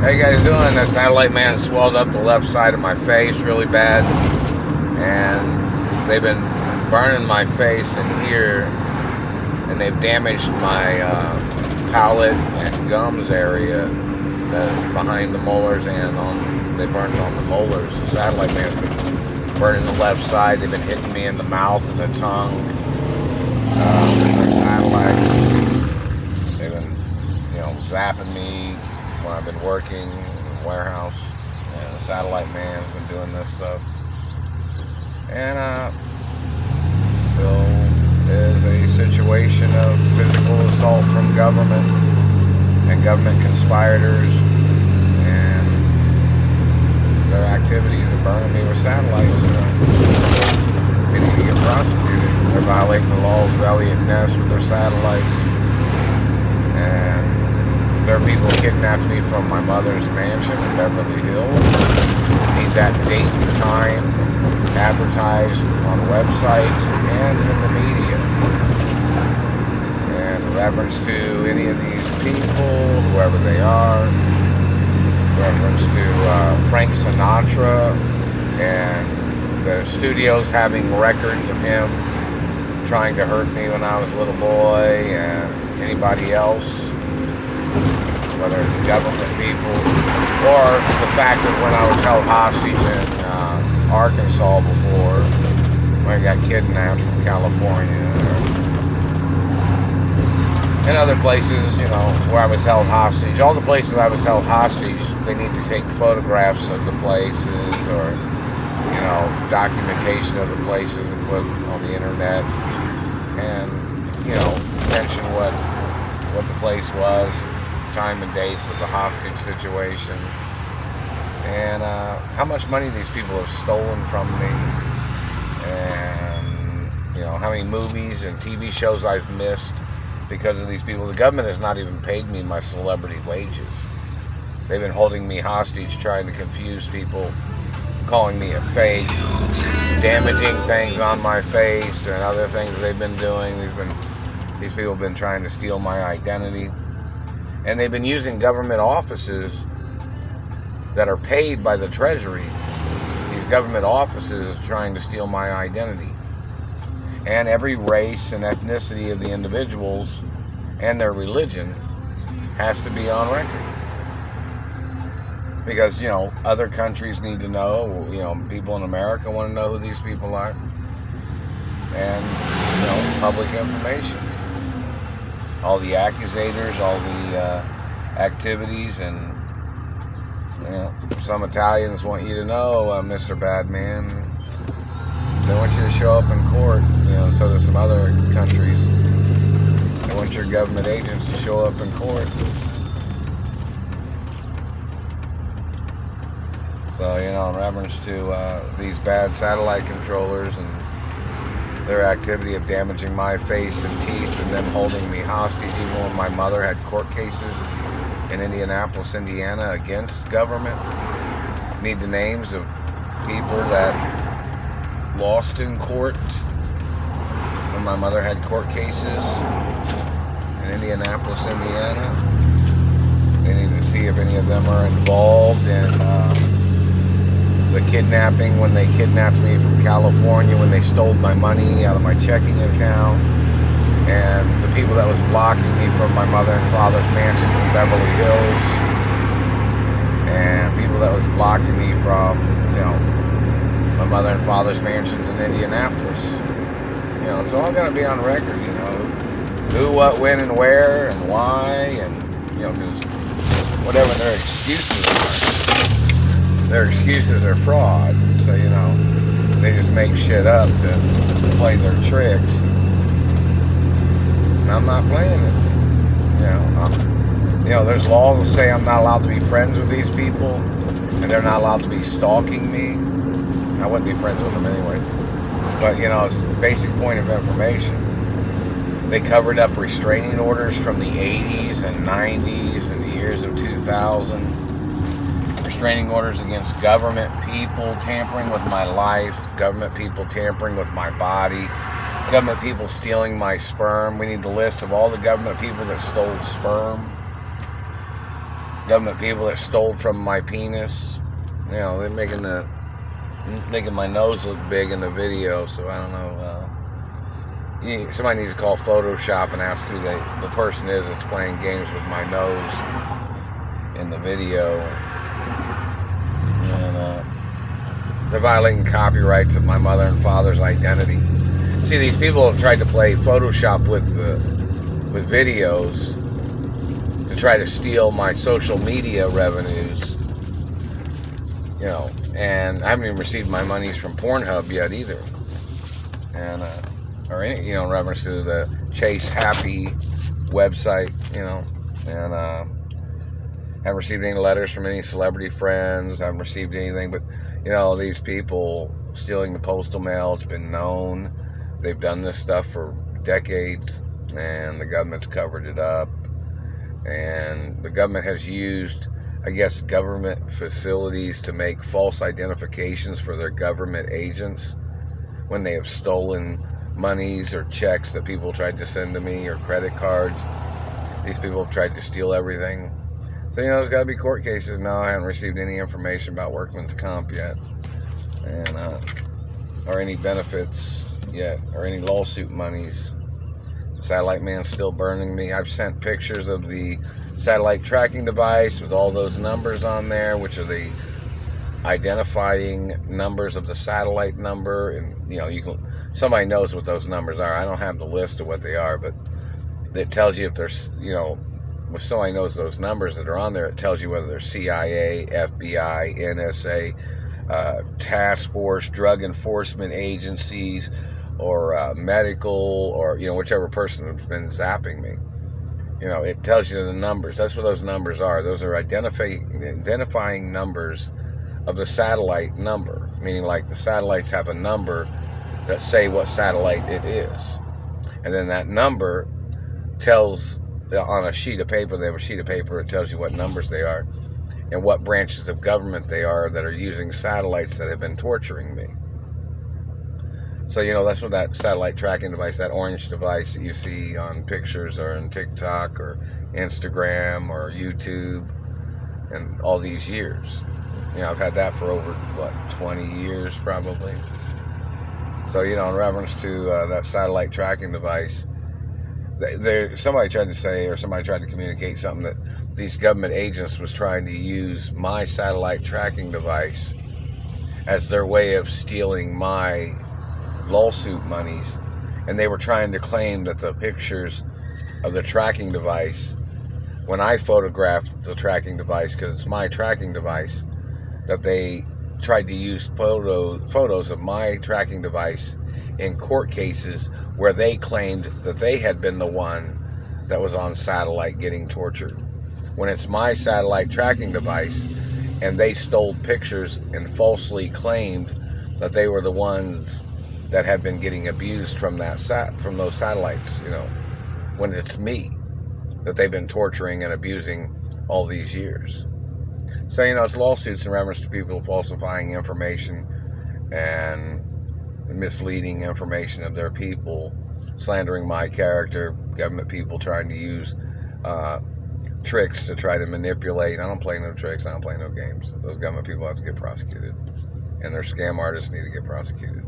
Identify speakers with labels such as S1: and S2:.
S1: How you guys doing? The satellite man swelled up the left side of my face really bad, and they've been burning my face in here, and they've damaged my palate and gums area behind the molars, and they burned on the molars. The satellite man's been burning the left side. They've been hitting me in the mouth and the tongue. Their satellites. They've been, zapping me when I've been working in the warehouse, and the satellite man's been doing this stuff. And still is a situation of physical assault from government and government conspirators, and their activities of burning me with satellites. They need to get prosecuted. They're violating the laws of Elliot Ness with their satellites. And there are people kidnapped me from my mother's mansion in Beverly Hills. Need that date and time advertised on websites and in the media. And in reference to any of these people, whoever they are, in reference to Frank Sinatra and the studios having records of him trying to hurt me when I was a little boy, and anybody else, whether it's government people, or the fact that when I was held hostage in Arkansas before, when I got kidnapped from California, and other places, where I was held hostage. All the places I was held hostage, they need to take photographs of the places, or documentation of the places and put on the internet, and mention what the place was, time and dates of the hostage situation, and how much money these people have stolen from me, and how many movies and TV shows I've missed because of these people. The government has not even paid me my celebrity wages. They've been holding me hostage, trying to confuse people, calling me a fake, damaging things on my face, and other things they've been doing. These people have been trying to steal my identity. And they've been using government offices that are paid by the Treasury. These government offices are trying to steal my identity. And every race and ethnicity of the individuals and their religion has to be on record. Because, other countries need to know, people in America want to know who these people are. And, public information. All the accusators, all the activities, and some Italians want you to know, Mr. Badman, they want you to show up in court. So do some other countries. They want your government agents to show up in court. So, in reference to these bad satellite controllers and their activity of damaging my face and teeth, and them holding me hostage, even when my mother had court cases in Indianapolis, Indiana against government. Need the names of people that lost in court when my mother had court cases in Indianapolis, Indiana. They need to see if any of them are involved in the kidnapping, when they kidnapped me from California, when they stole my money out of my checking account, and the people that was blocking me from my mother and father's mansions in Beverly Hills, and people that was blocking me from, my mother and father's mansions in Indianapolis. So I gotta be on record, who, what, when, and where, and why, and, because whatever their excuses are. Their excuses are fraud, so they just make shit up to play their tricks. And I'm not playing it. There's laws that say I'm not allowed to be friends with these people, and they're not allowed to be stalking me. I wouldn't be friends with them anyway. But it's a basic point of information. They covered up restraining orders from the 80s and 90s and the years of 2000. Restraining orders against government people tampering with my life, government people tampering with my body, government people stealing my sperm. We need the list of all the government people that stole sperm. government people that stole from my penis. You know, they're making my nose look big in the video, so I don't know. Somebody needs to call Photoshop and ask who the person is that's playing games with my nose in the video. And they're violating copyrights of my mother and father's identity. See, these people have tried to play Photoshop with videos to try to steal my social media revenues. You know, and I haven't even received my monies from Pornhub yet either. And or any, in reference to the Chase Happy website, and haven't received any letters from any celebrity friends. Haven't received anything, but these people stealing the postal mail, it's been known. They've done this stuff for decades, and the government's covered it up. And the government has used, I guess, government facilities to make false identifications for their government agents when they have stolen monies or checks that people tried to send to me, or credit cards. These people have tried to steal everything. So, there's got to be court cases. No, I haven't received any information about workman's comp yet, and or any benefits yet, or any lawsuit monies. Satellite man's still burning me. I've sent pictures of the satellite tracking device with all those numbers on there, which are the identifying numbers of the satellite number. And somebody knows what those numbers are. I don't have the list of what they are, but it tells you if there's, if somebody knows those numbers that are on there, it tells you whether they're CIA, FBI, NSA, task force, drug enforcement agencies, or medical, or whichever person has been zapping me. It tells you the numbers. That's what those numbers are. Those are identifying numbers of the satellite number, meaning like the satellites have a number that say what satellite it is, and then that number tells, on a sheet of paper, they have a sheet of paper, it tells you what numbers they are and what branches of government they are that are using satellites that have been torturing me. So, that's what that satellite tracking device, that orange device that you see on pictures or on TikTok or Instagram or YouTube, and all these years. I've had that for over, 20 years probably. So, in reference to that satellite tracking device, somebody tried to say, or somebody tried to communicate something, that these government agents was trying to use my satellite tracking device as their way of stealing my lawsuit monies, and they were trying to claim that the pictures of the tracking device, when I photographed the tracking device, because it's my tracking device, that they tried to use photos of my tracking device in court cases where they claimed that they had been the one that was on satellite getting tortured, when it's my satellite tracking device, and they stole pictures and falsely claimed that they were the ones that had been getting abused from from those satellites, when it's me that they've been torturing and abusing all these years. So, it's lawsuits in reference to people falsifying information and misleading information of their people, slandering my character, government people trying to use tricks to try to manipulate. I don't play no tricks. I don't play no games. Those government people have to get prosecuted, and their scam artists need to get prosecuted.